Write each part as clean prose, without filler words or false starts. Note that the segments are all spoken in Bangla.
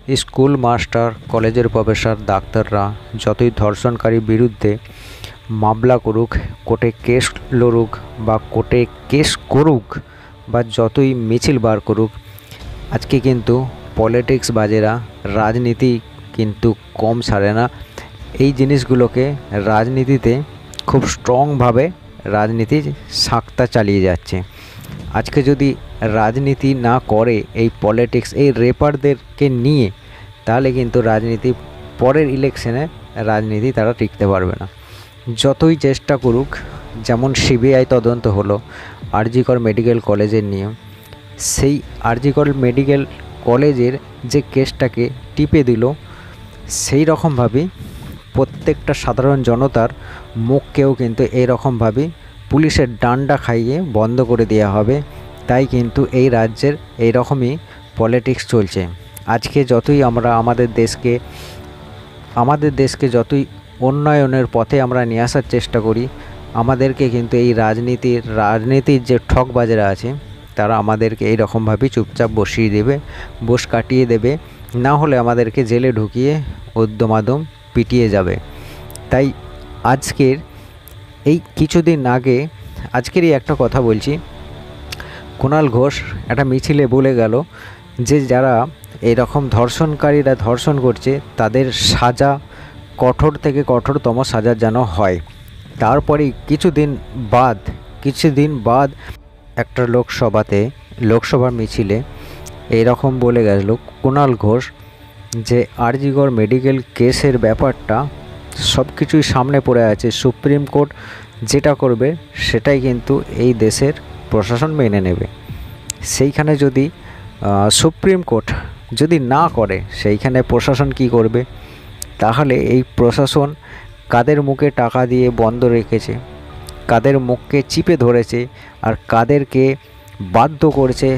স্কুল মাস্টার, কলেজের প্রফেসর, ডাক্তাররা যতই ধর্ষণকারীর বিরুদ্ধে মামলা করুক, কোর্টে কেস লড়ুক বা কোর্টে কেস করুক বা যতই মিছিল বার করুক, আজকে কিন্তু পলিটিক্স বাজেরা রাজনীতি কিন্তু কম ছাড়ে না। এই জিনিসগুলোকে রাজনীতিতে খুব স্ট্রংভাবে রাজনীতির সাঁকটা চালিয়ে যাচ্ছে। আজকে যদি রাজনীতি না করে এই পলিটিক্স, এই রেপারদেরকে নিয়ে, তাহলে কিন্তু রাজনীতি পরের ইলেকশনে রাজনীতি তারা টিকতে পারবে না। যতই চেষ্টা করুক, যেমন সিবিআই তদন্ত হলো আরজি কর মেডিকেল কলেজের নিয়ে, সেই আরজি কর মেডিকেল কলেজের যে কেসটাকে টিপে দিল, সেই রকমভাবেই প্রত্যেকটা সাধারণ জনতার মুখকেও কিন্তু এইরকমভাবেই পুলিশের ডান্ডা খাইয়ে বন্ধ করে দেওয়া হবে। তাই কিন্তু এই রাজ্যের এই রকমই পলিটিক্স চলছে। আজকে যতই আমরা আমাদের দেশকে যতই উন্নয়নের পথে আমরা নিয়ে আসার চেষ্টা করি, আমাদেরকে কিন্তু এই রাজনীতির যে ঠকবাজেরা আছে, তারা আমাদেরকে এই রকমভাবেই চুপচাপ বস কাটিয়ে দেবে, না হলে আমাদেরকে জেলে ঢুকিয়ে উদ্যমাদম পিটিয়ে যাবে। তাই আজকের এই কিছুদিন আগে, আজকেরই একটা কথা বলছি, কুণাল ঘোষ একটা মিছিলে বলে গেল যে যারা এরকম ধর্ষণকারীরা ধর্ষণ করছে তাদের সাজা কঠোর থেকে কঠোরতম সাজা যেন হয়। তারপরে কিছুদিন বাদ একটা লোকসভার মিছিলে এরকম বলে গেল কুণাল ঘোষ যে আরজি কর মেডিকেল কেসের ব্যাপারটা সব কিছুই সামনে পড়ে আছে, সুপ্রিম কোর্ট যেটা করবে সেটাই কিন্তু এই দেশের প্রশাসন মেনে নেবে। সেইখানে যদি সুপ্রিম কোর্ট যদি না করে, সেইখানে প্রশাসন কি করবে? তাহলে এই প্রশাসন কাদের মুখে টাকা দিয়ে বন্ধ রেখেছে, কাদের মুখকে চিপে ধরেছে, আর কাদেরকে বাধ্য করছে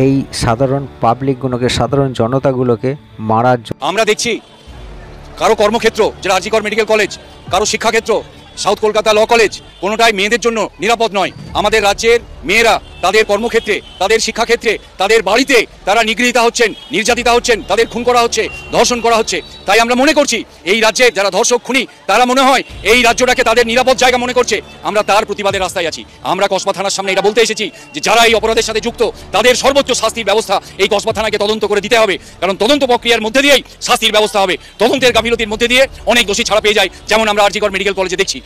এই সাধারণ পাবলিকগুলোকে, সাধারণ জনতাগুলোকে মারার জন্য। আমরা দেখছি কারো কর্মক্ষেত্র যেটা আরজি কর মেডিকেল কলেজ, কারো শিক্ষাক্ষেত্র সাউথ কলকাতা ল কলেজ, কোনোটাই মেয়েদের জন্য নিরাপদ নয়। আমাদের রাজ্যের মেয়েরা তাদের কর্মক্ষেত্রে, তাদের শিক্ষাক্ষেত্রে, তাদের বাড়িতে তারা নিগৃহীতা হচ্ছেন, নির্যাতিতা হচ্ছেন, তাদের খুন করা হচ্ছে, ধর্ষণ করা হচ্ছে। তাই আমরা মনে করছি এই রাজ্যের যারা ধর্ষক খুনি, তারা মনে হয় এই রাজ্যটাকে তাদের নিরাপদ জায়গা মনে করছে। আমরা তার প্রতিবাদের রাস্তায় আছি। আমরা কসবা থানার সামনে এটা বলতে এসেছি যে যারা এই অপরাধের সাথে যুক্ত, তাদের সর্বোচ্চ শাস্তির ব্যবস্থা এই কসবা থানাকে তদন্ত করে দিতে হবে। কারণ তদন্ত প্রক্রিয়ার মধ্যে দিয়েই শাস্তির ব্যবস্থা হবে। তদন্তের গাফিলতির মধ্যে দিয়ে অনেক দোষী ছাড়া পেয়ে যায়, যেমন আমরা আরজি কর মেডিকেল কলেজে দেখছি।